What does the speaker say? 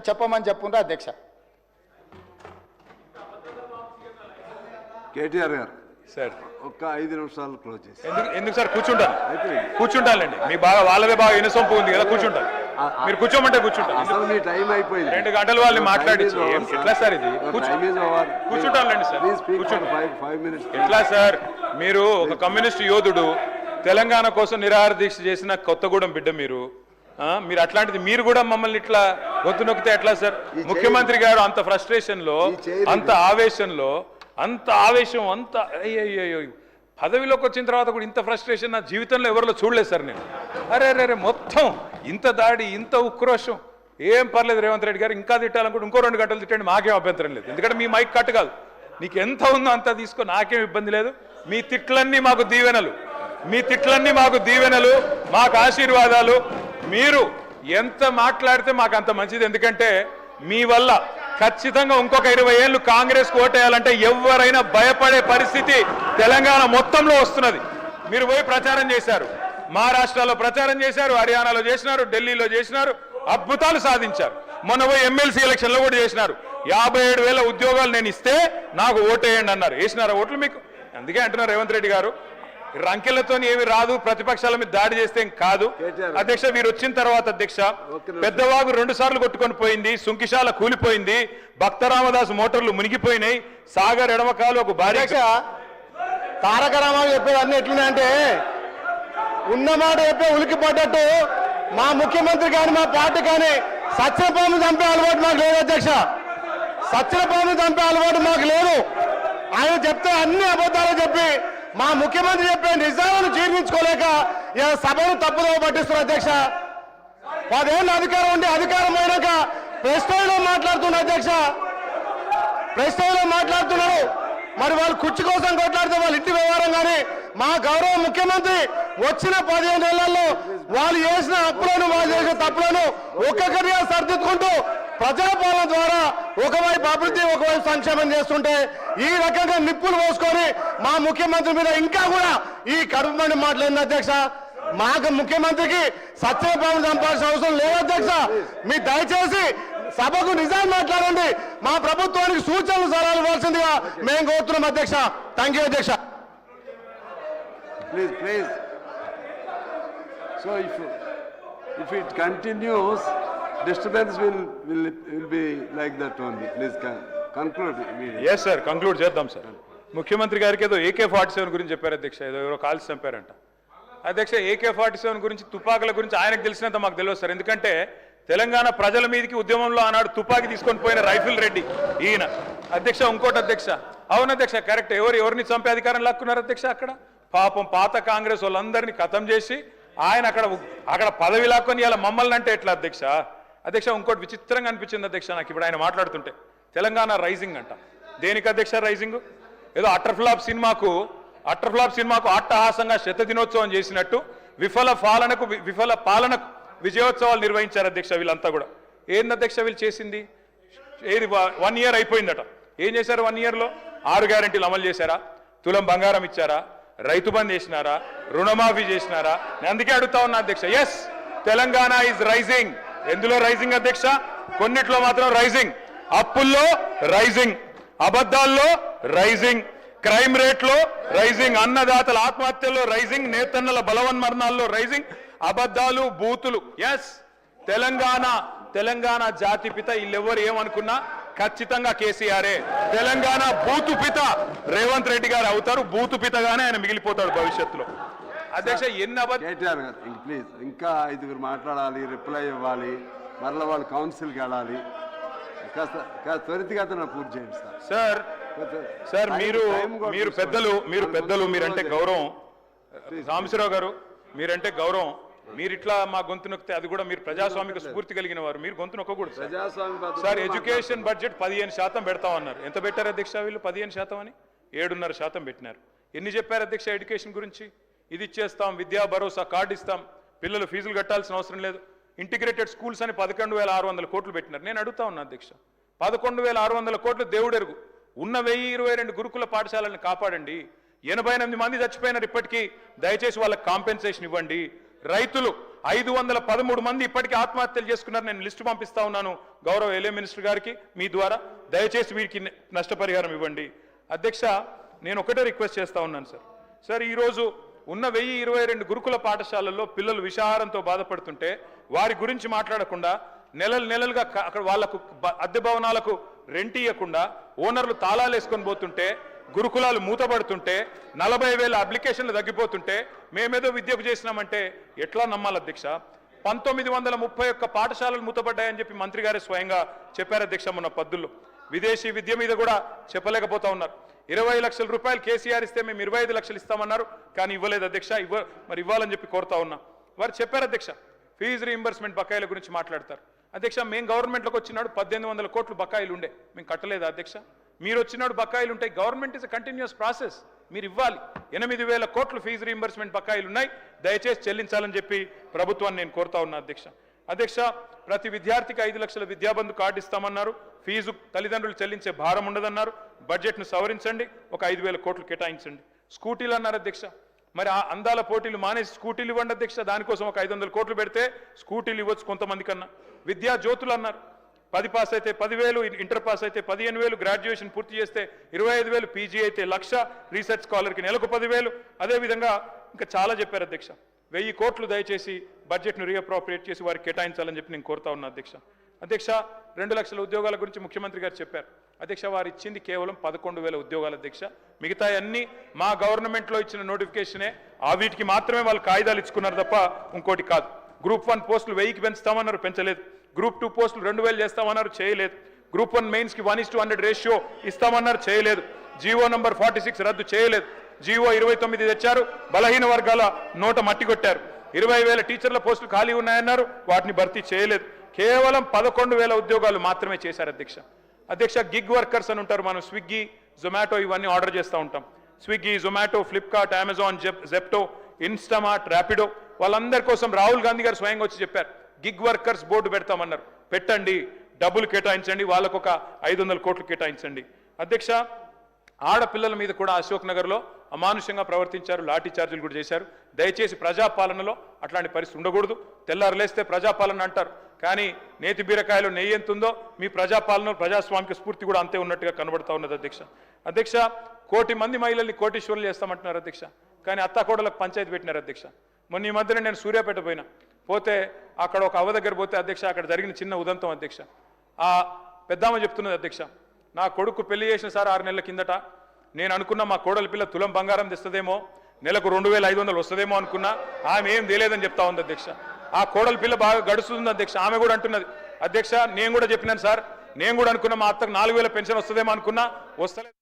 చెప్పమని చెప్పుండ్రు అధ్యక్ష. కేటీఆర్ గారు సార్ ఒక్క 5 నిమిషాలు క్లోజ్ చేసి ఎందుకు సార్ కూర్చుంటానండి మీ బాగా వాళ్ళదే బాగా ఇనసొంపు ఉంది కదా కూర్చుంటాను మీరు కూర్చోమంటే కూర్చుంటాను అసలు మీ టైం అయిపోయింది 2 గంటలు వాళ్ళని మాట్లాడించి ఎట్లా సార్ ఇది కూర్చుంటానులేండి సార్ ఎట్లా సార్ మీరు ఒక కమ్యూనిస్ట్ యోధుడు తెలంగాణ కోసం నిరాహార దీక్ష చేసిన కొత్తగూడెం బిడ్డ మీరు అట్లాంటిది మీరు కూడా మమ్మల్ని ఇట్లా గొంతు నొక్కితే ఎట్లా సార్ ముఖ్యమంత్రి గారు అంత ఫ్రస్ట్రేషన్ లో అంత ఆవేశంలో అంత ఆవేశం అంత అయ్యో పదవిలోకి వచ్చిన తర్వాత కూడా ఇంత ఫ్రస్ట్రేషన్ నా జీవితంలో ఎవరిలో చూడలేదు సార్ నేను అరే మొత్తం ఇంత దాడి ఇంత ఉక్రోషం ఏం పర్లేదు రేవంత్ రెడ్డి గారు ఇంకా తిట్టాలనుకుంటే ఇంకో 2 గంటలు తిట్టండి మాకేం అభ్యంతరం లేదు ఎందుకంటే మీ మైక్ కట్ కాదు నీకు ఎంత ఉందో అంత తీసుకో నాకేం ఇబ్బంది లేదు మీ తిట్లన్నీ మాకు దీవెనలు మాకు ఆశీర్వాదాలు మీరు ఎంత మాట్లాడితే మాకు అంత మంచిది ఎందుకంటే మీ వల్ల ఖచ్చితంగా ఇంకొక 20 ఏళ్ళు కాంగ్రెస్ ఓటేయాలంటే ఎవరైనా భయపడే పరిస్థితి తెలంగాణ మొత్తంలో వస్తున్నది మీరు పోయి ప్రచారం చేశారు మహారాష్ట్రలో ప్రచారం చేశారు హర్యానాలో చేసినారు ఢిల్లీలో చేసినారు అద్భుతాలు సాధించారు మొన్న పోయి ఎమ్మెల్సీ ఎలక్షన్లో కూడా చేసినారు 57,000 ఉద్యోగాలు నేను ఇస్తే నాకు ఓటేయండి అన్నారు వేసినారా ఓట్లు మీకు అందుకే అంటున్నారు రేవంత్ రెడ్డి గారు రంకెలతో ఏమి రాదు ప్రతిపక్షాల మీద దాడి చేస్తే కాదు అధ్యక్ష మీరు వచ్చిన తర్వాత అధ్యక్ష పెద్దవాగు 2 సార్లు కొట్టుకొని పోయింది సుంకిశాల కూలిపోయింది భక్తరామదాసు మోటార్లు మునిగిపోయినాయి సాగర్ ఎడమకాలు ఒక భారీ తారక రామారావు చెప్పేది అన్ని ఎట్లున్నాయంటే ఉన్నమాట చెప్పే ఉలికిపడ్డట్టు మా ముఖ్యమంత్రి కానీ మా పార్టీ కానీ సత్యపాము చంపే అలవాటు మాకు లేదు అధ్యక్ష సత్యపాము చంపే అలవాటు మాకు లేదు ఆయన చెప్తే అన్ని అబద్ధాలు చెప్పి మా ముఖ్యమంత్రి చెప్పే నిజాలను జీర్ణించుకోలేక సభను తప్పుదోవ పట్టిస్తున్నారు అధ్యక్ష 10 ఏళ్ళ అధికారం ఉండి అధికారం అయినాక ప్రెస్ లో మాట్లాడుతున్నారు అధ్యక్ష ప్రెస్ లో మాట్లాడుతున్నారు మరి వాళ్ళు కుర్చీ కోసం కొట్లాడితే వాళ్ళ ఇంటి వ్యవహారం కానీ మా గౌరవ ముఖ్యమంత్రి వచ్చిన 15 ఏళ్లలో వాళ్ళు చేసిన అప్పులను వాళ్ళు చేసిన తప్పులను ఒక్కొక్కరిగా సరిదిద్దుకుంటూ ప్రజాపాలన ద్వారా ఒకవైపు అభివృద్ధి ఒకవైపు సంక్షేమం చేస్తుంటే ఈ రకంగా నిప్పులు పోసుకొని మా ముఖ్యమంత్రి మీద ఇంకా కూడా ఈ కడుపు మండి మాట్లాడింది అధ్యక్ష మాకు ముఖ్యమంత్రికి సత్యపాలన చంపాల్సిన అవసరం లేదు అధ్యక్ష మీ దయచేసి సభకు నిజాలు మాట్లాడండి మా ప్రభుత్వానికి సూచనలు సలహాలు ఇవ్వాల్సిందిగా మేము కోరుతున్నాం అధ్యక్ష థ్యాంక్ యూ అధ్యక్ష please so if it continues disturbance will be like that only please conclude yes sir conclude చేద్దాం సార్ ముఖ్యమంత్రి గారికి ఏదో AK-47 గురించి చెప్పారు అధ్యక్ష ఏదో ఎవరో కాల్చి చంపారంట అధ్యక్ష AK-47 గురించి తుపాకుల గురించి ఆయనకు తెలిసినంత మాకు తెలియదు సార్ ఎందుకంటే తెలంగాణ ప్రజల మీదకి ఉద్యమంలో ఆనాడు తుపాకీ తీసుకొని పోయిన రైఫిల్ రెడ్డి ఈయన అధ్యక్ష ఇంకోటి అధ్యక్ష అవును అధ్యక్ష కరెక్ట్ ఎవరిని చంపే అధికారం లాక్కున్నారు అధ్యక్ష అక్కడ పాపం పాత కాంగ్రెస్ వాళ్ళందరినీ ఖతం చేసి ఆయన అక్కడ పదవి లాక్కొని ఇలా మమ్మల్ని అంటే ఎట్లా అధ్యక్ష ఇంకోటి విచిత్రంగా అనిపించింది అధ్యక్ష నాకు ఇప్పుడు ఆయన మాట్లాడుతుంటే తెలంగాణ రైజింగ్ అంట దేనికి అధ్యక్ష రైజింగ్ ఏదో అట్టర్ఫ్లాప్ సినిమాకు అట్టహాసంగా శతదినోత్సవం చేసినట్టు విఫల పాలనకు విజయోత్సవాలు నిర్వహించారు అధ్యక్ష వీళ్ళంతా కూడా ఏంది అధ్యక్ష వీళ్ళు చేసింది ఏది 1 ఇయర్ అయిపోయిందట ఏం చేశారు 1 ఇయర్లో 6 గ్యారెంటీలు అమలు చేశారా తులం బంగారం ఇచ్చారా రైతు బంద్ చేసినారా రుణమాఫీ చేసినారా నేను అందుకే అడుగుతా ఉన్నా అధ్యక్ష ఎస్ తెలంగాణ ఈజ్ రైజింగ్ ఎందులో రైజింగ్ అధ్యక్ష కొన్నిట్లో మాత్రం రైజింగ్ అప్పుల్లో రైజింగ్ అబద్ధాల్లో రైజింగ్ క్రైమ్ రేట్లో రైజింగ్ అన్నదాతల ఆత్మహత్యల్లో రైజింగ్ నేతన్నల బలవన్మరణాల్లో రైజింగ్ అబద్ధాలు బూతులు ఎస్ తెలంగాణ జాతిపిత వీళ్ళెవరు ఏమనుకున్నా ఖచ్చితంగా కేసీఆరే తెలంగాణ బూతుపిత రేవంత్ రెడ్డి గారు అవుతారు బూతుపితగానే ఆయన మిగిలిపోతాడు భవిష్యత్తులో అధ్యక్ష ప్లీజ్ ఇంకా 5 మాట్లాడాలి రిప్లై ఇవ్వాలి మరలా వాళ్ళు కౌన్సిల్కి వెళ్ళాలి కాస్త త్వరితగతిన పూర్తి చేయండి సార్ సార్ మీరు పెద్దలు మీరంటే గౌరవం రామశివరావు గారు మీరంటే గౌరవం మీరు ఇట్లా మా గొంతు నొక్కితే అది కూడా మీరు ప్రజాస్వామిక స్ఫూర్తి కలిగిన వారు మీరు గొంతు నొక్కకూడదు సార్ ఎడ్యుకేషన్ బడ్జెట్ 15% పెడతామన్నారు ఎంత పెట్టారు అధ్యక్ష వీళ్ళు 15% అని 7.5% పెట్టినారు ఎన్ని చెప్పారు అధ్యక్ష ఎడ్యుకేషన్ గురించి ఇది ఇచ్చేస్తాం విద్యా భరోసా కార్డు ఇస్తాం పిల్లలు ఫీజులు కట్టాల్సిన అవసరం లేదు ఇంటిగ్రేటెడ్ స్కూల్స్ అని 11,600 కోట్లు పెట్టినారు నేను అడుగుతా ఉన్నా అధ్యక్ష 11,600 కోట్లు దేవుడెరుగు ఉన్న 1022 గురుకుల పాఠశాలను కాపాడండి 88 మంది చచ్చిపోయినారు ఇప్పటికీ దయచేసి వాళ్ళకి కాంపెన్సేషన్ ఇవ్వండి రైతులు 513 మంది ఇప్పటికీ ఆత్మహత్యలు చేసుకున్నారు. నేను లిస్టు పంపిస్తా ఉన్నాను గౌరవ ఎల్ఏ మినిస్టర్ గారికి మీ ద్వారా. దయచేసి వీరికి నష్టపరిహారం ఇవ్వండి. అధ్యక్ష, నేను ఒకటే రిక్వెస్ట్ చేస్తా ఉన్నాను సార్, ఈరోజు ఉన్న 1022 గురుకుల పాఠశాలల్లో పిల్లలు విషాహారంతో బాధపడుతుంటే వారి గురించి మాట్లాడకుండా నెలలుగా అక్కడ వాళ్లకు అద్దె భవనాలకు రెంట్ ఇవ్వకుండా ఓనర్లు తాళాలు వేసుకొని పోతుంటే, గురుకులాలు మూతపడుతుంటే, 40,000 అప్లికేషన్లు తగ్గిపోతుంటే మేమేదో విద్యకు చేసినామంటే ఎట్లా నమ్మాలి అధ్యక్ష? 1931 పాఠశాలలు మూతపడ్డాయని చెప్పి మంత్రి గారే స్వయంగా చెప్పారు అధ్యక్ష మొన్న పద్దుల్లో. విదేశీ విద్య మీద కూడా చెప్పలేకపోతా ఉన్నారు. 20 లక్షల రూపాయలు కేసీఆర్ ఇస్తే మేము 25 లక్షలు ఇస్తామన్నారు, కానీ ఇవ్వలేదు అధ్యక్ష. మరి ఇవ్వాలని చెప్పి కోరుతా ఉన్నా. వారు చెప్పారు అధ్యక్ష, ఫీజు రీయింబర్స్మెంట్ బకాయిల గురించి మాట్లాడతారు. అధ్యక్ష, మేము గవర్నమెంట్లోకి వచ్చినాడు 1800 కోట్లు బకాయిలు ఉండే, మేము కట్టలేదు అధ్యక్ష. మీరు వచ్చినాడు బకాయిలు ఉంటాయి. Government is a continuous process, మీరు ఇవ్వాలి. 8,000 కోట్లు ఫీజు రీయింబర్స్మెంట్ బకాయిలు ఉన్నాయి, దయచేసి చెల్లించాలని చెప్పి ప్రభుత్వాన్ని నేను కోరుతా ఉన్నా అధ్యక్ష. ప్రతి విద్యార్థికి 5 లక్షల విద్యాబంధు కార్డు ఇస్తామన్నారు. ఫీజు తల్లిదండ్రులు చెల్లించే భారం ఉండదన్నారు. బడ్జెట్ను సవరించండి, ఒక 5,000 కోట్లు కేటాయించండి. స్కూటీలు అన్నారు అధ్యక్ష, మరి ఆ అందాల పోటీలు మానేసి స్కూటీలు ఇవ్వండి అధ్యక్ష. దానికోసం ఒక 500 కోట్లు పెడితే స్కూటీలు ఇవ్వచ్చు కొంతమంది కన్నా. విద్యా జ్యోతులు అన్నారు, 10 పాస్ అయితే 10,000, ఇంటర్ పాస్ అయితే 15,000, గ్రాడ్యుయేషన్ పూర్తి చేస్తే 25,000, పీజీ అయితే 1,00,000, రీసెర్చ్ స్కాలర్కి నెలకు 10,000. అదేవిధంగా ఇంకా చాలా చెప్పారు అధ్యక్ష. 1000 కోట్లు దయచేసి బడ్జెట్ను రీఅప్రోప్రియేట్ చేసి వారికి కేటాయించాలని చెప్పి నేను కోరుతా ఉన్నా అధ్యక్ష. 2 లక్షల ఉద్యోగాల గురించి ముఖ్యమంత్రి గారు చెప్పారు అధ్యక్ష. వారు ఇచ్చింది కేవలం 11,000 ఉద్యోగాలు అధ్యక్ష. మిగతా అన్ని మా గవర్నమెంట్లో ఇచ్చిన నోటిఫికేషనే, వీటికి మాత్రమే వాళ్ళు కాగితాలు ఇచ్చుకున్నారు తప్ప ఇంకోటి కాదు. గ్రూప్ 1 పోస్టులు 1000కి పెంచుతామన్నారు, పెంచలేదు. గ్రూప్ 2 పోస్టులు 2,000 చేస్తామన్నారు, చేయలేదు. గ్రూప్ 1 మెయిన్స్కి 1:100 రేషియో ఇస్తామన్నారు, చేయలేదు. జీవో నంబర్ 46 రద్దు చేయలేదు. జీవో 29 తెచ్చారు, బలహీన వర్గాల నోట మట్టి కొట్టారు. 20,000 టీచర్ల పోస్టులు ఖాళీ ఉన్నాయన్నారు, వాటిని భర్తీ చేయలేదు. కేవలం 11,000 ఉద్యోగాలు మాత్రమే చేశారు అధ్యక్ష. గిగ్ వర్కర్స్ అని ఉంటారు, మనం స్విగ్గీ, జొమాటో ఇవన్నీ ఆర్డర్ చేస్తూ ఉంటాం. Swiggy, Zomato, Flipkart, Amazon, Zepto, Instamart, Rapido, వాళ్ళందరి కోసం రాహుల్ గాంధీ గారు స్వయంగా వచ్చి చెప్పారు, గిగ్ వర్కర్స్ బోర్డు పెడతామన్నారు. పెట్టండి, డబ్బులు కేటాయించండి, వాళ్ళకు ఒక 500 కోట్లు కేటాయించండి అధ్యక్ష. ఆడపిల్లల మీద కూడా అశోక్ నగర్లో అమానుషంగా ప్రవర్తించారు, లాఠీ చార్జీలు కూడా చేశారు. దయచేసి ప్రజాపాలనలో అట్లాంటి పరిస్థితి ఉండకూడదు. తెల్లారులేస్తే ప్రజాపాలన అంటారు, కానీ నేతి బీరకాయలో నెయ్యి ఎంత ఉందో మీ ప్రజాపాలన, ప్రజాస్వామిక స్ఫూర్తి కూడా అంతే ఉన్నట్టుగా కనబడతా ఉన్నది అధ్యక్ష. 1,000,000 మంది మహిళల్ని కోటీశ్వరులు చేస్తామంటున్నారు అధ్యక్ష, కానీ అత్తాకోడలకు పంచాయతీ పెట్టినారు అధ్యక్ష. మొన్న ఈ మధ్యన నేను సూర్యాపేట పోతే అక్కడ ఒక అవ్వ దగ్గర పోతే అధ్యక్ష, అక్కడ జరిగిన చిన్న ఉదంతం అధ్యక్ష. ఆ పెద్దామ చెప్తున్నది అధ్యక్ష, నా కొడుకు పెళ్లి చేసిన సార్ 6 నెలల కిందట, నేను అనుకున్నా మా కోడలి పిల్ల తులం బంగారం తెస్తుందేమో, నెలకు 2,500 వస్తుందేమో అనుకున్నా, ఆమె ఏం తెలియదని చెప్తా ఉంది అధ్యక్ష. ఆ కోడలి పిల్ల బాగా గడుస్తుంది అధ్యక్ష. ఆమె కూడా అంటున్నది అధ్యక్ష, నేను కూడా చెప్పినాను సార్, నేను కూడా అనుకున్నా మా అత్తకు 4,000 పెన్షన్ వస్తుందేమో అనుకున్నా, వస్తలేదు.